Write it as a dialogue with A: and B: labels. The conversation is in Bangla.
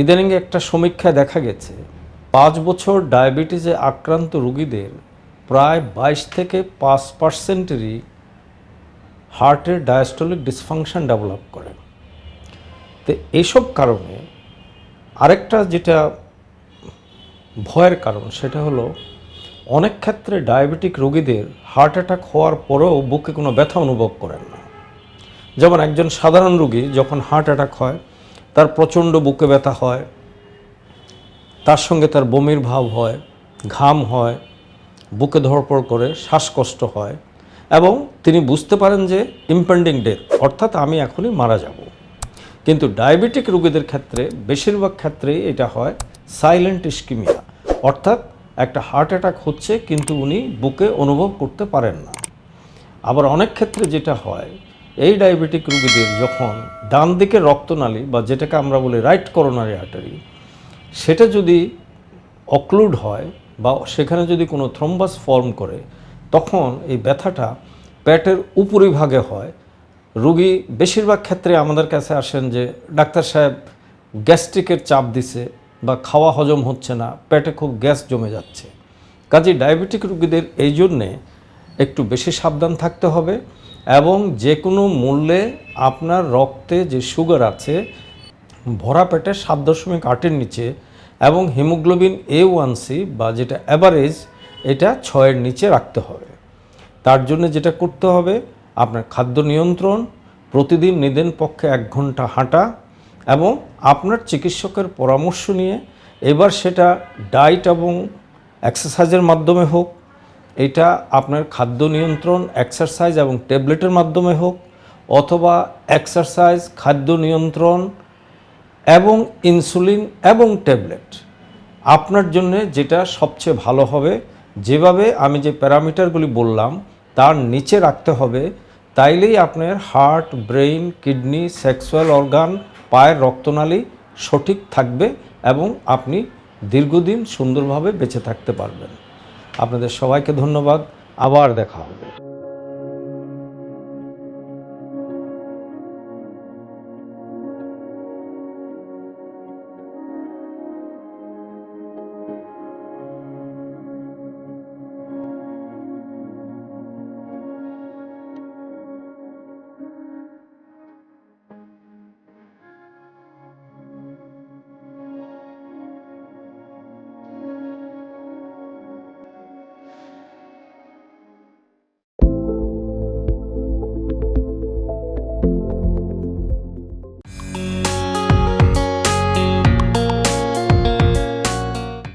A: ইদানিং একটা সমীক্ষায় দেখা গেছে 5 বছর ডায়াবেটিসে আক্রান্ত রোগীদের প্রায় 22 থেকে 5%-এরই হার্টের ডায়াস্টোলিক ডিসফাংশন ডেভেলপ করে। তো এইসব কারণে আরেকটা যেটা ভয়ের কারণ সেটা হলো অনেক ক্ষেত্রে ডায়াবেটিক রোগীদের হার্ট অ্যাটাক হওয়ার পরেও বুকে কোনো ব্যথা অনুভব করেন না। যেমন একজন সাধারণ রোগী যখন হার্ট অ্যাটাক হয় তার প্রচণ্ড বুকে ব্যথা হয়, তার সঙ্গে তার বমির ভাব হয়, ঘাম হয়, বুকে ধড়পড় করে, শ্বাসকষ্ট হয় এবং তিনি বুঝতে পারেন যে ইম্পেন্ডিং ডেথ, অর্থাৎ আমি এখনই মারা যাব। কিন্তু ডায়াবেটিক রোগীদের ক্ষেত্রে বেশিরভাগ ক্ষেত্রেই এটা হয় সাইলেন্ট ইস্কিমিয়া, অর্থাৎ একটা হার্ট অ্যাটাক হচ্ছে কিন্তু উনি বুকে অনুভব করতে পারেন না। আবার অনেক ক্ষেত্রে যেটা হয়, এই ডায়াবেটিক রোগীদের যখন ডান দিকের রক্তনালী বা যেটাকে আমরা বলি রাইট করোনারি আর্টারি, সেটা যদি অক্লুড হয় বা সেখানে যদি কোনো থ্রম্বাস ফর্ম করে, তখন এই ব্যথাটা পেটের উপরিভাগে হয়। রোগী বেশিরভাগ ক্ষেত্রে আমাদের কাছে আসেন যে ডাক্তার সাহেব গ্যাস্ট্রিকের চাপ দিছে বা খাওয়া হজম হচ্ছে না, পেটে খুব গ্যাস জমে যাচ্ছে। কাজেই ডায়াবেটিক রোগীদের এই জন্যে একটু বেশি সাবধান থাকতে হবে এবং যে কোনো মূল্যে আপনার রক্তে যে সুগার আছে ভরা পেটে 7.8-এর নিচে এবং হিমোগ্লোবিন A1C বা যেটা অ্যাভারেজ এটা 6-এর নিচে রাখতে হবে। তার জন্য যেটা করতে হবে, আপনার খাদ্য নিয়ন্ত্রণ, প্রতিদিন নিদেন পক্ষে 1 ঘন্টা হাঁটা এবং আপনার চিকিৎসকের পরামর্শ নিয়ে, এবার সেটা ডায়েট এবং এক্সারসাইজের মাধ্যমে হোক, এটা আপনার খাদ্য নিয়ন্ত্রণ, এক্সারসাইজ এবং ট্যাবলেটের মাধ্যমে হোক, অথবা এক্সারসাইজ, খাদ্য নিয়ন্ত্রণ এবং ইনসুলিন এবং ট্যাবলেট, আপনার জন্য যেটা সবচেয়ে ভালো হবে, যেভাবে আমি যে প্যারামিটারগুলি বললাম তার নিচে রাখতে হবে, তাইলেই আপনার heart, brain, kidney, sexual organ, পায়ের রক্তনালী সঠিক থাকবে এবং আপনি দীর্ঘদিন সুন্দরভাবে বেঁচে থাকতে পারবেন। আপনাদের সবাইকে ধন্যবাদ, আবার দেখা হবে।